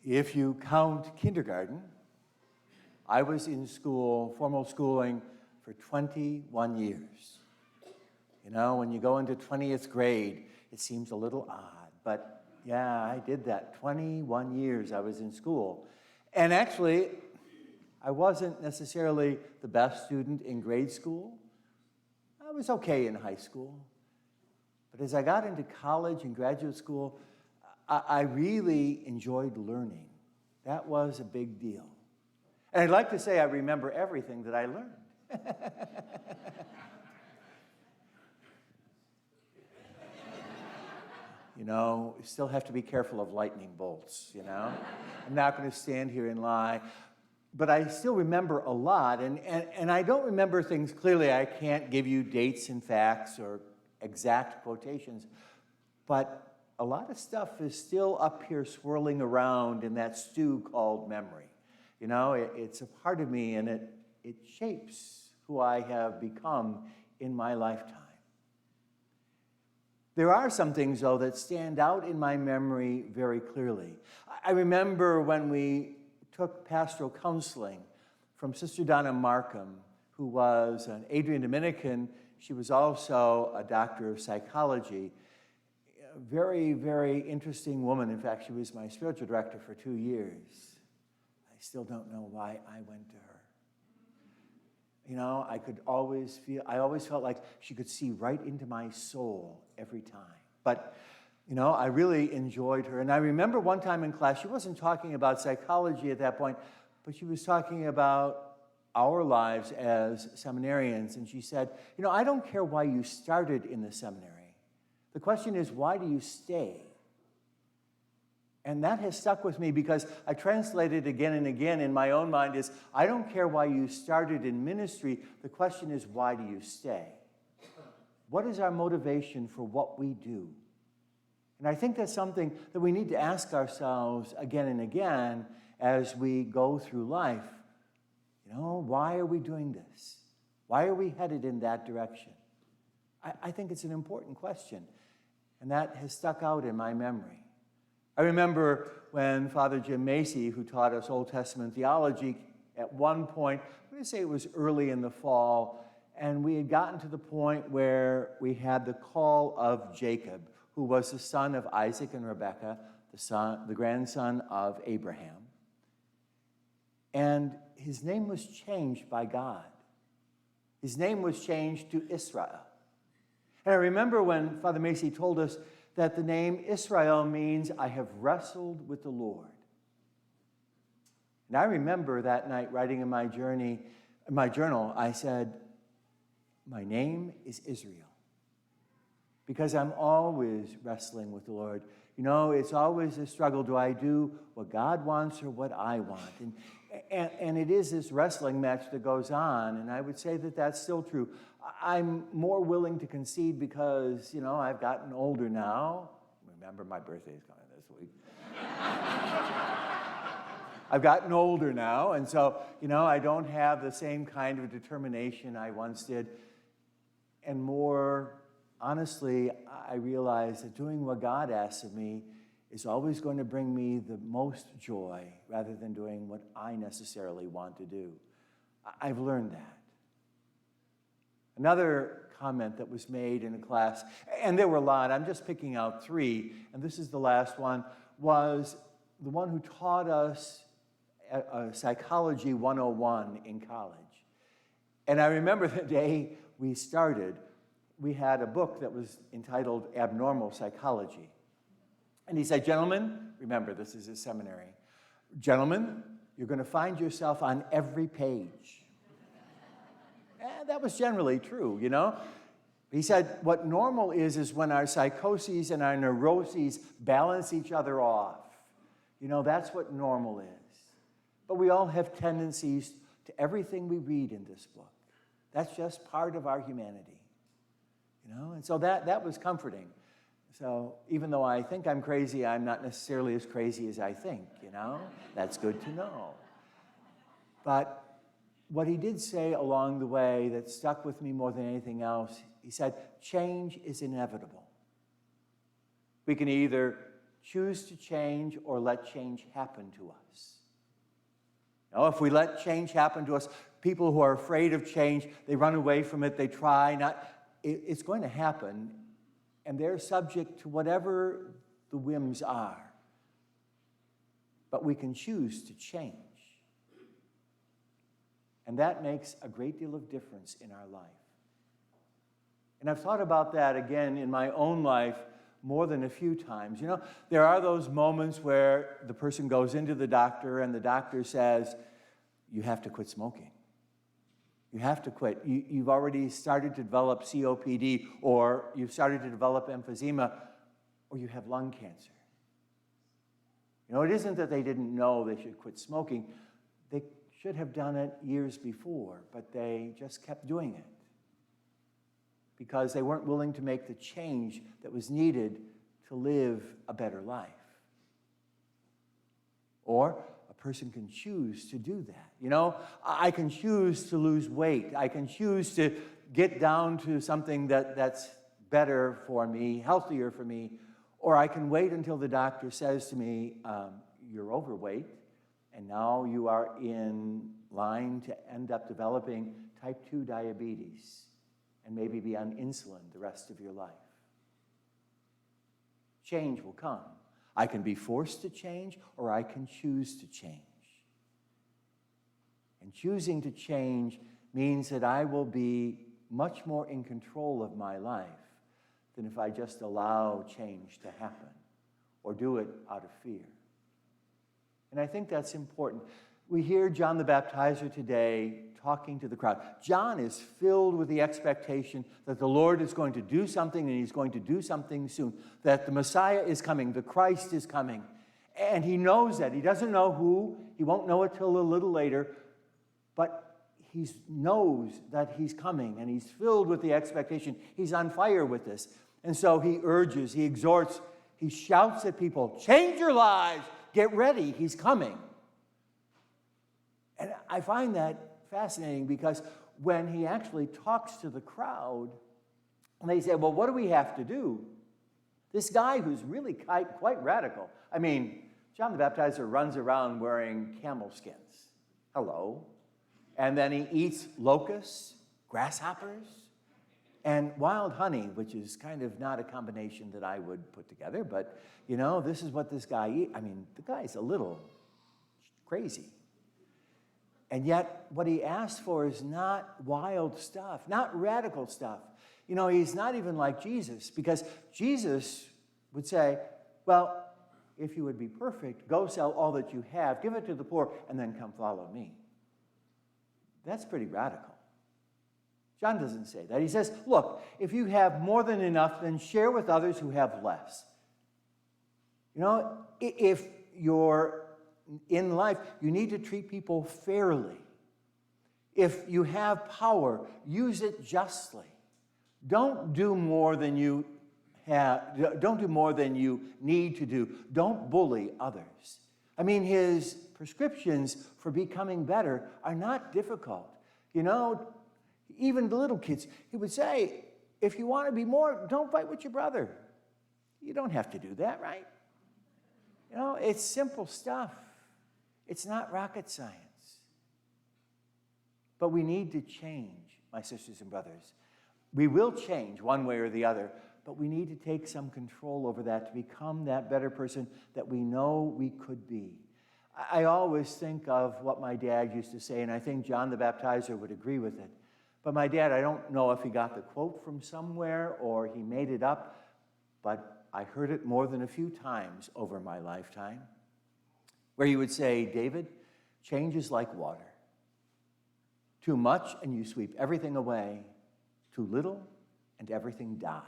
If you count kindergarten, I was in school, formal schooling, for 21 years. You know, when you go into 20th grade, it seems a little odd, but yeah, I did that. 21 years I was in school. And actually, I wasn't necessarily the best student in grade school. I was okay in high school. But as I got into college and graduate school, I really enjoyed learning. That was a big deal. And I'd like to say I remember everything that I learned. You know, you still have to be careful of lightning bolts, you know? I'm not going to stand here and lie. But I still remember a lot, and I don't remember things clearly. I can't give you dates and facts or exact quotations, but a lot of stuff is still up here swirling around in that stew called memory. You know, it's a part of me, and it shapes who I have become in my lifetime. There are some things, though, that stand out in my memory very clearly. I remember when we took pastoral counseling from Sister Donna Markham, who was an Adrian Dominican. She was also a doctor of psychology. A very, very interesting woman. In fact, she was my spiritual director for 2 years. I still don't know why I went to her. You know, I always felt like she could see right into my soul every time. But, you know, I really enjoyed her. And I remember one time in class, she wasn't talking about psychology at that point, but she was talking about our lives as seminarians. And she said, you know, I don't care why you started in the seminary. The question is, why do you stay? And that has stuck with me because I translated again and again in my own mind is, I don't care why you started in ministry. The question is, why do you stay? What is our motivation for what we do? And I think that's something that we need to ask ourselves again and again as we go through life. You know, why are we doing this? Why are we headed in that direction? I think it's an important question, and that has stuck out in my memory. I remember when Father Jim Macy, who taught us Old Testament theology, at one point, I'm going to say it was early in the fall, and we had gotten to the point where we had the call of Jacob, who was the son of Isaac and Rebekah, the grandson of Abraham. And his name was changed by God. His name was changed to Israel. And I remember when Father Macy told us that the name Israel means, I have wrestled with the Lord. And I remember that night writing in my journal, I said, my name is Israel. Because I'm always wrestling with the Lord. You know, it's always a struggle. Do I do what God wants or what I want? And it is this wrestling match that goes on, and I would say that that's still true. I'm more willing to concede because, you know, I've gotten older now. Remember, my birthday is coming this week. I've gotten older now, and so, you know, I don't have the same kind of determination I once did. And more honestly, I realize that doing what God asks of me is always going to bring me the most joy rather than doing what I necessarily want to do. I've learned that. Another comment that was made in a class, and there were a lot, I'm just picking out 3, and this is the last one, was the one who taught us Psychology 101 in college. And I remember the day we started, we had a book that was entitled Abnormal Psychology. And he said, gentlemen, remember, this is a seminary. Gentlemen, you're going to find yourself on every page. And that was generally true, you know. He said, what normal is when our psychoses and our neuroses balance each other off. You know, that's what normal is. But we all have tendencies to everything we read in this book. That's just part of our humanity, you know. And so that was comforting. So even though I think I'm crazy, I'm not necessarily as crazy as I think, you know? That's good to know. But what he did say along the way that stuck with me more than anything else, he said, change is inevitable. We can either choose to change or let change happen to us. Now, if we let change happen to us, people who are afraid of change, they run away from it, they try not. It's going to happen, and they're subject to whatever the whims are. But we can choose to change. And that makes a great deal of difference in our life. And I've thought about that again in my own life more than a few times. You know, there are those moments where the person goes into the doctor and the doctor says, you have to quit smoking. You have to quit. You've already started to develop COPD, or you've started to develop emphysema, or you have lung cancer. You know, it isn't that they didn't know they should quit smoking. They should have done it years before, but they just kept doing it because they weren't willing to make the change that was needed to live a better life. Or a person can choose to do that. You know, I can choose to lose weight. I can choose to get down to something that's better for me, healthier for me. Or I can wait until the doctor says to me, you're overweight, and now you are in line to end up developing type 2 diabetes and maybe be on insulin the rest of your life. Change will come. I can be forced to change, or I can choose to change. And choosing to change means that I will be much more in control of my life than if I just allow change to happen or do it out of fear. And I think that's important. We hear John the Baptizer today talking to the crowd. John is filled with the expectation that the Lord is going to do something, and he's going to do something soon, that the Messiah is coming, the Christ is coming. And he knows that. He doesn't know who. He won't know it till a little later. But he knows that he's coming, and he's filled with the expectation. He's on fire with this. And so he urges, he exhorts, he shouts at people, change your lives, get ready, he's coming. And I find that fascinating because when he actually talks to the crowd, and they say, well, what do we have to do? This guy who's really quite radical. I mean, John the Baptizer runs around wearing camel skins. Hello. And then he eats locusts, grasshoppers, and wild honey, which is kind of not a combination that I would put together, but, you know, this is what this guy eats. I mean, the guy's a little crazy. And yet, what he asks for is not wild stuff, not radical stuff. You know, he's not even like Jesus, because Jesus would say, well, if you would be perfect, go sell all that you have, give it to the poor, and then come follow me. That's pretty radical. John doesn't say that. He says, look, if you have more than enough, then share with others who have less. You know, if you're in life, you need to treat people fairly. If you have power, use it justly. Don't do more than you have. Don't do more than you need to do. Don't bully others. I mean, his prescriptions for becoming better are not difficult. You know, even the little kids, he would say, if you want to be more, don't fight with your brother. You don't have to do that, right? You know, it's simple stuff. It's not rocket science. But we need to change, my sisters and brothers. We will change one way or the other, but we need to take some control over that to become that better person that we know we could be. I always think of what my dad used to say, and I think John the Baptizer would agree with it. But my dad, I don't know if he got the quote from somewhere or he made it up, but I heard it more than a few times over my lifetime, where he would say, David, change is like water. Too much and you sweep everything away. Too little and everything dies.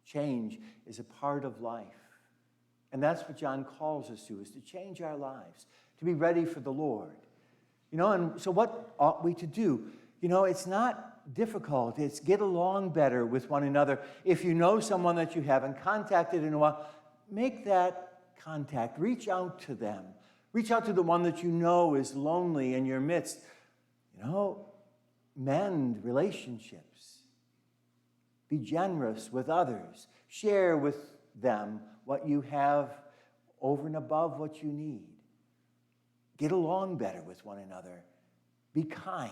Change is a part of life. And that's what John calls us to, is to change our lives, to be ready for the Lord. You know, and so what ought we to do? You know, it's not difficult. It's get along better with one another. If you know someone that you haven't contacted in a while, make that contact. Reach out to them. Reach out to the one that you know is lonely in your midst. You know, mend relationships. Be generous with others. Share with them what you have over and above what you need. Get along better with one another. Be kind.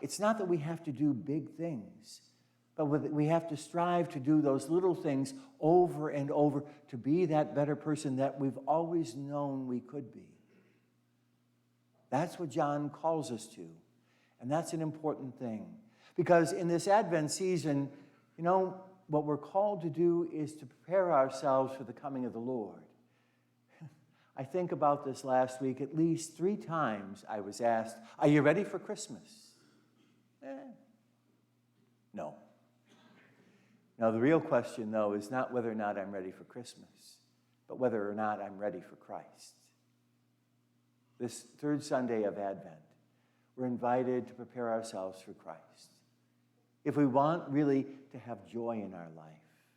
It's not that we have to do big things, but we have to strive to do those little things over and over to be that better person that we've always known we could be. That's what John calls us to, and that's an important thing. Because in this Advent season, what we're called to do is to prepare ourselves for the coming of the Lord. I think about this last week. At least 3 times I was asked, "Are you ready for Christmas?" No. Now, the real question, though, is not whether or not I'm ready for Christmas, but whether or not I'm ready for Christ. This 3rd Sunday of Advent, we're invited to prepare ourselves for Christ. If we want really to have joy in our life,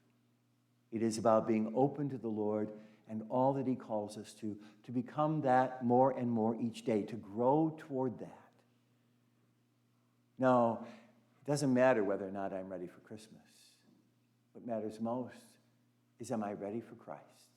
it is about being open to the Lord and all that he calls us to become that more and more each day, to grow toward that. No, it doesn't matter whether or not I'm ready for Christmas. What matters most is, am I ready for Christ?